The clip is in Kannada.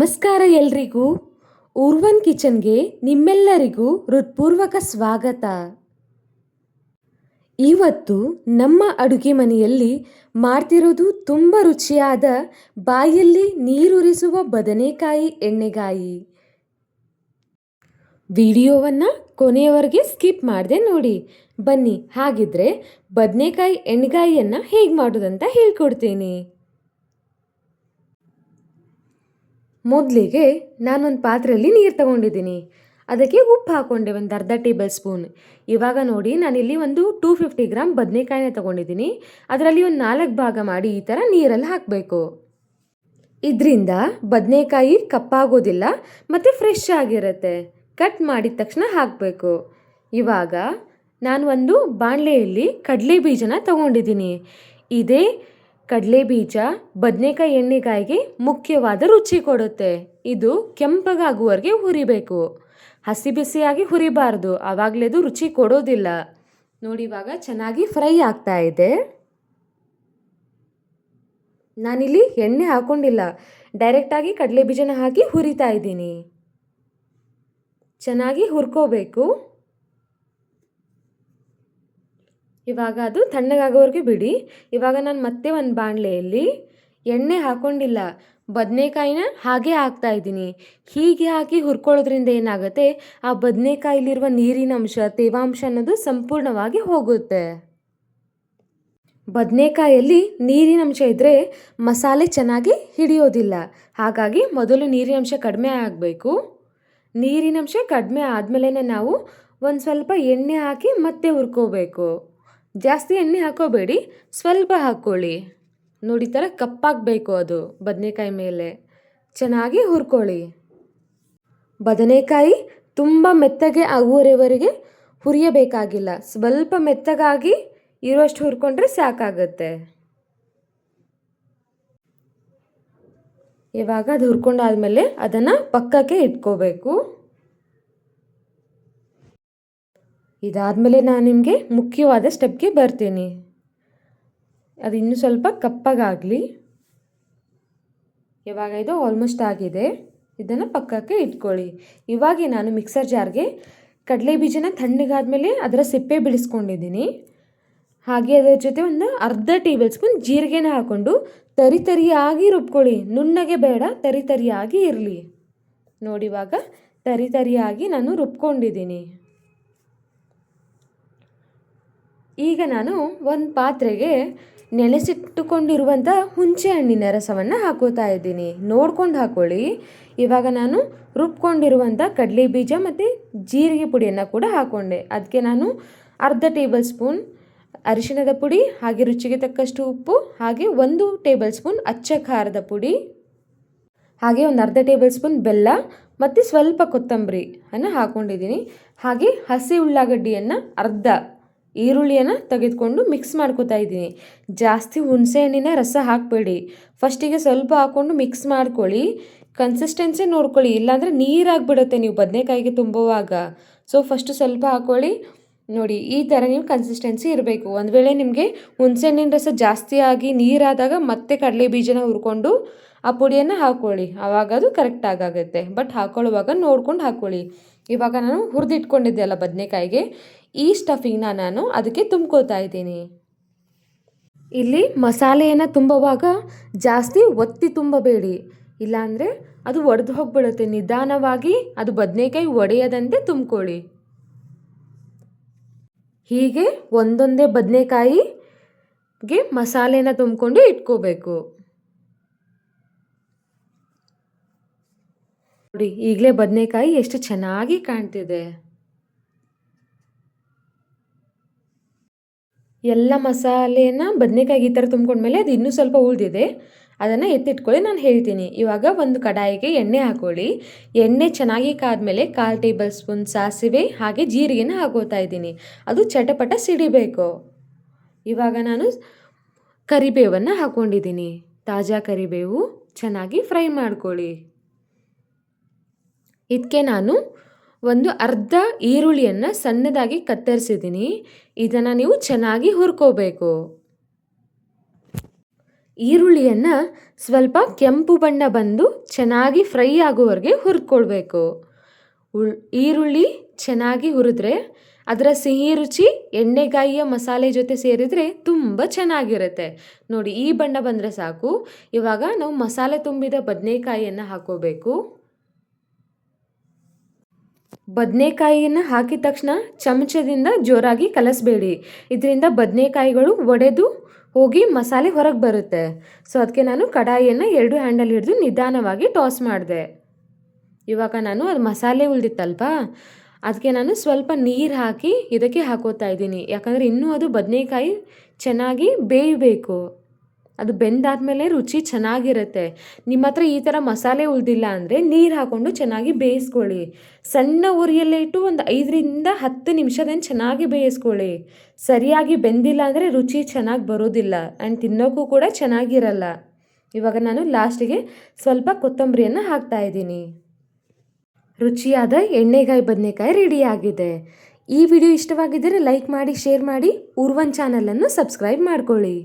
ನಮಸ್ಕಾರ ಎಲ್ರಿಗೂ. ಊರ್ವನ್ ಕಿಚನ್ಗೆ ನಿಮ್ಮೆಲ್ಲರಿಗೂ ಹೃತ್ಪೂರ್ವಕ ಸ್ವಾಗತ. ಇವತ್ತು ನಮ್ಮ ಅಡುಗೆ ಮನೆಯಲ್ಲಿ ಮಾಡ್ತಿರೋದು ತುಂಬ ರುಚಿಯಾದ ಬಾಯಲ್ಲಿ ನೀರುರಿಸುವ ಬದನೆಕಾಯಿ ಎಣ್ಣೆಗಾಯಿ. ವಿಡಿಯೋವನ್ನು ಕೊನೆಯವರೆಗೆ ಸ್ಕಿಪ್ ಮಾಡದೆ ನೋಡಿ. ಬನ್ನಿ, ಹಾಗಿದ್ರೆ ಬದನೆಕಾಯಿ ಎಣ್ಣೆಗಾಯಿಯನ್ನು ಹೇಗೆ ಮಾಡೋದಂತ ಹೇಳ್ಕೊಡ್ತೀನಿ. ಮೊದಲಿಗೆ ನಾನೊಂದು ಪಾತ್ರೆಯಲ್ಲಿ ನೀರು ತಗೊಂಡಿದ್ದೀನಿ. ಅದಕ್ಕೆ ಉಪ್ಪು ಹಾಕ್ಕೊಂಡೆ ಒಂದು ಅರ್ಧ ಟೇಬಲ್ ಸ್ಪೂನ್. ಇವಾಗ ನೋಡಿ, ನಾನಿಲ್ಲಿ ಒಂದು 250 ಗ್ರಾಮ್ ಬದನೆಕಾಯಿನ ತೊಗೊಂಡಿದ್ದೀನಿ. ಅದರಲ್ಲಿ ಒಂದು 4 ಭಾಗ ಮಾಡಿ ಈ ಥರ ನೀರಲ್ಲಿ ಹಾಕಬೇಕು. ಇದರಿಂದ ಬದನೆಕಾಯಿ ಕಪ್ಪಾಗೋದಿಲ್ಲ ಮತ್ತು ಫ್ರೆಶ್ ಆಗಿರುತ್ತೆ. ಕಟ್ ಮಾಡಿದ ತಕ್ಷಣ ಹಾಕಬೇಕು. ಇವಾಗ ನಾನು ಒಂದು ಬಾಣಲೆಯಲ್ಲಿ ಕಡಲೆ ಬೀಜನ ತೊಗೊಂಡಿದ್ದೀನಿ. ಇದೇ ಕಡಲೆ ಬೀಜ ಬದನೆಕಾಯಿ ಎಣ್ಣೆಗಾಯಿಗೆ ಮುಖ್ಯವಾದ ರುಚಿ ಕೊಡುತ್ತೆ. ಇದು ಕೆಂಪಗಾಗುವವರೆಗೆ ಹುರಿಬೇಕು. ಹಸಿ ಬಿಸಿಯಾಗಿ ಹುರಿಬಾರ್ದು, ಆವಾಗಲೇ ಅದು ರುಚಿ ಕೊಡೋದಿಲ್ಲ. ನೋಡಿ, ಇವಾಗ ಚೆನ್ನಾಗಿ ಫ್ರೈ ಆಗ್ತಾ ಇದೆ. ನಾನಿಲ್ಲಿ ಎಣ್ಣೆ ಹಾಕೊಂಡಿಲ್ಲ, ಡೈರೆಕ್ಟಾಗಿ ಕಡಲೆ ಬೀಜನ ಹಾಕಿ ಹುರಿತಾ ಇದ್ದೀನಿ. ಚೆನ್ನಾಗಿ ಹುರ್ಕೋಬೇಕು. ಇವಾಗ ಅದು ತಣ್ಣಗಾಗೋವರೆಗೆ ಬಿಡಿ. ಇವಾಗ ನಾನು ಮತ್ತೆ ಒಂದು ಬಾಣಲೆಯಲ್ಲಿ ಎಣ್ಣೆ ಹಾಕ್ಕೊಂಡಿಲ್ಲ, ಬದನೆಕಾಯಿನ ಹಾಗೆ ಹಾಕ್ತಾ ಇದ್ದೀನಿ. ಹೀಗೆ ಹಾಕಿ ಹುರ್ಕೊಳ್ಳೋದ್ರಿಂದ ಏನಾಗುತ್ತೆ, ಆ ಬದನೆಕಾಯಿಲಿರುವ ನೀರಿನ ಅಂಶ, ತೇವಾಂಶ ಅನ್ನೋದು ಸಂಪೂರ್ಣವಾಗಿ ಹೋಗುತ್ತೆ. ಬದನೆಕಾಯಲ್ಲಿ ನೀರಿನ ಅಂಶ ಇದ್ದರೆ ಮಸಾಲೆ ಚೆನ್ನಾಗಿ ಹಿಡಿಯೋದಿಲ್ಲ. ಹಾಗಾಗಿ ಮೊದಲು ನೀರಿನ ಅಂಶ ಕಡಿಮೆ ಆಗಬೇಕು. ನೀರಿನ ಅಂಶ ಕಡಿಮೆ ಆದಮೇಲೆ ನಾವು ಒಂದು ಸ್ವಲ್ಪ ಎಣ್ಣೆ ಹಾಕಿ ಮತ್ತೆ ಹುರ್ಕೋಬೇಕು. ಜಾಸ್ತಿ ಎಣ್ಣೆ ಹಾಕೋಬೇಡಿ, ಸ್ವಲ್ಪ ಹಾಕ್ಕೊಳ್ಳಿ. ನೋಡಿ, ಥರ ಕಪ್ಪಾಗಬೇಕು ಅದು ಬದನೆಕಾಯಿ ಮೇಲೆ. ಚೆನ್ನಾಗಿ ಹುರ್ಕೊಳ್ಳಿ. ಬದನೆಕಾಯಿ ತುಂಬ ಮೆತ್ತಗೆ ಆಗುವವರೆಗೆ ಹುರಿಯಬೇಕಾಗಿಲ್ಲ. ಸ್ವಲ್ಪ ಮೆತ್ತಗಾಗಿ ಇರೋಷ್ಟು ಹುರ್ಕೊಂಡ್ರೆ ಸಾಕಾಗುತ್ತೆ. ಇವಾಗ ಅದು ಹುರ್ಕೊಂಡಾದ್ಮೇಲೆ ಅದನ್ನು ಪಕ್ಕಕ್ಕೆ ಇಟ್ಕೋಬೇಕು. ಇದಾದಮೇಲೆ ನಾನು ನಿಮಗೆ ಮುಖ್ಯವಾದ ಸ್ಟೆಪ್ಗೆ ಬರ್ತೀನಿ. ಅದು ಇನ್ನೂ ಸ್ವಲ್ಪ ಕಪ್ಪಗಾಗಲಿ. ಇವಾಗ ಇದು ಆಲ್ಮೋಸ್ಟ್ ಆಗಿದೆ. ಇದನ್ನು ಪಕ್ಕಕ್ಕೆ ಇಟ್ಕೊಳ್ಳಿ. ಇವಾಗ ನಾನು ಮಿಕ್ಸರ್ ಜಾರ್ಗೆ ಕಡಲೆ ಬೀಜನ ತಣ್ಣಗಾದ್ಮೇಲೆ ಅದರ ಸಿಪ್ಪೆ ಬಿಡಿಸ್ಕೊಂಡಿದ್ದೀನಿ. ಹಾಗೆ ಅದರ ಜೊತೆ ಒಂದು ಅರ್ಧ ಟೇಬಲ್ ಸ್ಪೂನ್ ಜೀರಿಗೆನ ಹಾಕ್ಕೊಂಡು ತರಿಯಾಗಿ ರುಬ್ಕೊಳ್ಳಿ. ನುಣ್ಣಗೆ ಬೇಡ, ತರಿಯಾಗಿ ಇರಲಿ. ನೋಡಿ, ಇವಾಗ ತರಿಯಾಗಿ ನಾನು ರುಬ್ಕೊಂಡಿದ್ದೀನಿ. ಈಗ ನಾನು ಒಂದು ಪಾತ್ರೆಗೆ ನೆನೆಸಿಟ್ಟುಕೊಂಡಿರುವಂಥ ಹುಣಸೆ ಹಣ್ಣಿನ ರಸವನ್ನು ಹಾಕೋತಾ ಇದ್ದೀನಿ. ನೋಡ್ಕೊಂಡು ಹಾಕ್ಕೊಳ್ಳಿ. ಇವಾಗ ನಾನು ರುಬ್ಕೊಂಡಿರುವಂಥ ಕಡಲೆ ಬೀಜ ಮತ್ತು ಜೀರಿಗೆ ಪುಡಿಯನ್ನು ಕೂಡ ಹಾಕ್ಕೊಂಡೆ. ಅದಕ್ಕೆ ನಾನು ಅರ್ಧ ಟೇಬಲ್ ಸ್ಪೂನ್ ಅರಿಶಿಣದ ಪುಡಿ, ಹಾಗೆ ರುಚಿಗೆ ತಕ್ಕಷ್ಟು ಉಪ್ಪು, ಹಾಗೆ 1 ಟೇಬಲ್ ಸ್ಪೂನ್ ಅಚ್ಚ ಖಾರದ ಪುಡಿ, ಹಾಗೆ ಒಂದು ಅರ್ಧ ಟೇಬಲ್ ಸ್ಪೂನ್ ಬೆಲ್ಲ ಮತ್ತು ಸ್ವಲ್ಪ ಕೊತ್ತಂಬರಿ ಅನ್ನು ಹಾಕ್ಕೊಂಡಿದ್ದೀನಿ. ಹಾಗೆ ಹಸಿ ಉಳ್ಳಾಗಡ್ಡಿಯನ್ನು, ಅರ್ಧ ಈರುಳ್ಳಿಯನ್ನು ತೆಗೆದುಕೊಂಡು ಮಿಕ್ಸ್ ಮಾಡ್ಕೊತಾ ಇದ್ದೀನಿ. ಜಾಸ್ತಿ ಹುಣಸೆ ಹಣ್ಣಿನ ರಸ ಹಾಕಬೇಡಿ. ಫಸ್ಟಿಗೆ ಸ್ವಲ್ಪ ಹಾಕ್ಕೊಂಡು ಮಿಕ್ಸ್ ಮಾಡ್ಕೊಳ್ಳಿ. ಕನ್ಸಿಸ್ಟೆನ್ಸಿ ನೋಡ್ಕೊಳ್ಳಿ, ಇಲ್ಲಾಂದರೆ ನೀರಾಗಿಬಿಡುತ್ತೆ ನೀವು ಬದನೆಕಾಯಿಗೆ ತುಂಬುವಾಗ. ಸೊ ಫಸ್ಟು ಸ್ವಲ್ಪ ಹಾಕ್ಕೊಳ್ಳಿ. ನೋಡಿ, ಈ ಥರ ನೀವು ಕನ್ಸಿಸ್ಟೆನ್ಸಿ ಇರಬೇಕು. ಒಂದು ವೇಳೆ ನಿಮಗೆ ಹುಣಸೆ ಹಣ್ಣಿನ ರಸ ಜಾಸ್ತಿ ಆಗಿ ನೀರಾದಾಗ ಮತ್ತೆ ಕಡಲೆ ಬೀಜನ ಹುರ್ಕೊಂಡು ಆ ಪುಡಿಯನ್ನು ಹಾಕ್ಕೊಳ್ಳಿ. ಆವಾಗ ಅದು ಕರೆಕ್ಟಾಗಿ ಆಗುತ್ತೆ. ಬಟ್ ಹಾಕ್ಕೊಳ್ಳುವಾಗ ನೋಡ್ಕೊಂಡು ಹಾಕ್ಕೊಳ್ಳಿ. ಇವಾಗ ನಾನು ಹುರಿದಿಟ್ಕೊಂಡಿದ್ದೆ ಅಲ್ಲ ಬದನೆಕಾಯಿಗೆ, ಈ ಸ್ಟಫಿಂಗ್ನ ನಾನು ಅದಕ್ಕೆ ತುಂಬ್ಕೋತಾ ಇದ್ದೀನಿ. ಇಲ್ಲಿ ಮಸಾಲೆಯನ್ನು ತುಂಬುವಾಗ ಜಾಸ್ತಿ ಒತ್ತಿ ತುಂಬಬೇಡಿ, ಇಲ್ಲಾಂದರೆ ಅದು ಒಡೆದು ಹೋಗಿಬಿಡುತ್ತೆ. ನಿಧಾನವಾಗಿ ಅದು ಬದನೆಕಾಯಿ ಒಡೆಯದಂತೆ ತುಂಬ್ಕೊಳ್ಳಿ. ಹೀಗೆ ಒಂದೊಂದೇ ಬದನೆಕಾಯಿಗೆ ಮಸಾಲೆನ ತುಂಬಿಕೊಂಡು ಇಟ್ಕೋಬೇಕು. ನೋಡಿ, ಈಗಲೇ ಬದನೆಕಾಯಿ ಎಷ್ಟು ಚೆನ್ನಾಗಿ ಕಾಣ್ತಿದೆ. ಎಲ್ಲ ಮಸಾಲೆನ ಬದನೆಕಾಯಿಗೆ ಈ ಥರ ತುಂಬ್ಕೊಂಡ್ಮೇಲೆ ಅದು ಇನ್ನೂ ಸ್ವಲ್ಪ ಉಳಿದಿದೆ, ಅದನ್ನು ಎತ್ತಿಟ್ಕೊಳ್ಳಿ. ನಾನು ಹೇಳ್ತೀನಿ. ಇವಾಗ ಒಂದು ಕಡಾಯಿಗೆ ಎಣ್ಣೆ ಹಾಕ್ಕೊಳ್ಳಿ. ಎಣ್ಣೆ ಚೆನ್ನಾಗಿ ಕಾದ್ಮೇಲೆ 1/4 ಟೇಬಲ್ ಸ್ಪೂನ್ ಸಾಸಿವೆ ಹಾಗೆ ಜೀರಿಗೆನ ಹಾಕೋತಾ ಇದ್ದೀನಿ. ಅದು ಚಟಪಟ ಸಿಡಿಬೇಕು. ಇವಾಗ ನಾನು ಕರಿಬೇವನ್ನು ಹಾಕ್ಕೊಂಡಿದ್ದೀನಿ. ತಾಜಾ ಕರಿಬೇವು ಚೆನ್ನಾಗಿ ಫ್ರೈ ಮಾಡ್ಕೊಳ್ಳಿ. ಇದಕ್ಕೆ ನಾನು ಒಂದು ಅರ್ಧ ಈರುಳ್ಳಿಯನ್ನು ಸಣ್ಣದಾಗಿ ಕತ್ತರಿಸಿದ್ದೀನಿ. ಇದನ್ನು ನೀವು ಚೆನ್ನಾಗಿ ಹುರ್ಕೋಬೇಕು. ಈರುಳ್ಳಿಯನ್ನು ಸ್ವಲ್ಪ ಕೆಂಪು ಬಣ್ಣ ಬಂದು ಚೆನ್ನಾಗಿ ಫ್ರೈ ಆಗುವವರೆಗೆ ಹುರಿದ್ಕೊಳ್ಬೇಕು. ಈರುಳ್ಳಿ ಚೆನ್ನಾಗಿ ಹುರಿದ್ರೆ ಅದರ ಸಿಹಿ ರುಚಿ ಎಣ್ಣೆಗಾಯಿಯ ಮಸಾಲೆ ಜೊತೆ ಸೇರಿದರೆ ತುಂಬ ಚೆನ್ನಾಗಿರುತ್ತೆ. ನೋಡಿ, ಈ ಬಣ್ಣ ಬಂದರೆ ಸಾಕು. ಇವಾಗ ನಾವು ಮಸಾಲೆ ತುಂಬಿದ ಬದನೆಕಾಯಿಯನ್ನು ಹಾಕೋಬೇಕು. ಬದನೆಕಾಯಿಯನ್ನು ಹಾಕಿದ ತಕ್ಷಣ ಚಮಚದಿಂದ ಜೋರಾಗಿ ಕಲಸಬೇಡಿ. ಇದರಿಂದ ಬದನೆಕಾಯಿಗಳು ಒಡೆದು ಹೋಗಿ ಮಸಾಲೆ ಹೊರಗೆ ಬರುತ್ತೆ. ಸೊ ಅದಕ್ಕೆ ನಾನು ಕಡಾಯಿಯನ್ನು 2 ಹ್ಯಾಂಡಲ್ ಹಿಡಿದು ನಿಧಾನವಾಗಿ ಟಾಸ್ ಮಾಡಿದೆ. ಇವಾಗ ನಾನು ಅದು ಮಸಾಲೆ ಉಳಿದಿತ್ತಲ್ವ, ಅದಕ್ಕೆ ನಾನು ಸ್ವಲ್ಪ ನೀರು ಹಾಕಿ ಇದಕ್ಕೆ ಹಾಕೋತಾ ಇದ್ದೀನಿ. ಯಾಕಂದರೆ ಇನ್ನೂ ಅದು ಬದನೆಕಾಯಿ ಚೆನ್ನಾಗಿ ಬೇಯಬೇಕು. ಅದು ಬೆಂದಾದಮೇಲೆ ರುಚಿ ಚೆನ್ನಾಗಿರುತ್ತೆ. ನಿಮ್ಮ ಹತ್ರ ಈ ಥರ ಮಸಾಲೆ ಉಳಿದಿಲ್ಲ ಅಂದರೆ ನೀರು ಹಾಕ್ಕೊಂಡು ಚೆನ್ನಾಗಿ ಬೇಯಿಸ್ಕೊಳ್ಳಿ. ಸಣ್ಣ ಉರಿಯಲ್ಲೇ ಇಟ್ಟು ಒಂದು 5ರಿಂದ 10 ನಿಮಿಷದೇನು ಚೆನ್ನಾಗಿ ಬೇಯಿಸ್ಕೊಳ್ಳಿ. ಸರಿಯಾಗಿ ಬೆಂದಿಲ್ಲ ಅಂದರೆ ರುಚಿ ಚೆನ್ನಾಗಿ ಬರೋದಿಲ್ಲ ಆ್ಯಂಡ್ ತಿನ್ನೋಕ್ಕೂ ಕೂಡ ಚೆನ್ನಾಗಿರಲ್ಲ. ಇವಾಗ ನಾನು ಲಾಸ್ಟಿಗೆ ಸ್ವಲ್ಪ ಕೊತ್ತಂಬರಿಯನ್ನು ಹಾಕ್ತಾಯಿದ್ದೀನಿ. ರುಚಿಯಾದ ಎಣ್ಣೆಗಾಯಿ ಬದನೆಕಾಯಿ ರೆಡಿಯಾಗಿದೆ. ಈ ವಿಡಿಯೋ ಇಷ್ಟವಾಗಿದ್ದರೆ ಲೈಕ್ ಮಾಡಿ, ಶೇರ್ ಮಾಡಿ, ಊರ್ವನ್ ಚಾನಲನ್ನು ಸಬ್ಸ್ಕ್ರೈಬ್ ಮಾಡ್ಕೊಳ್ಳಿ.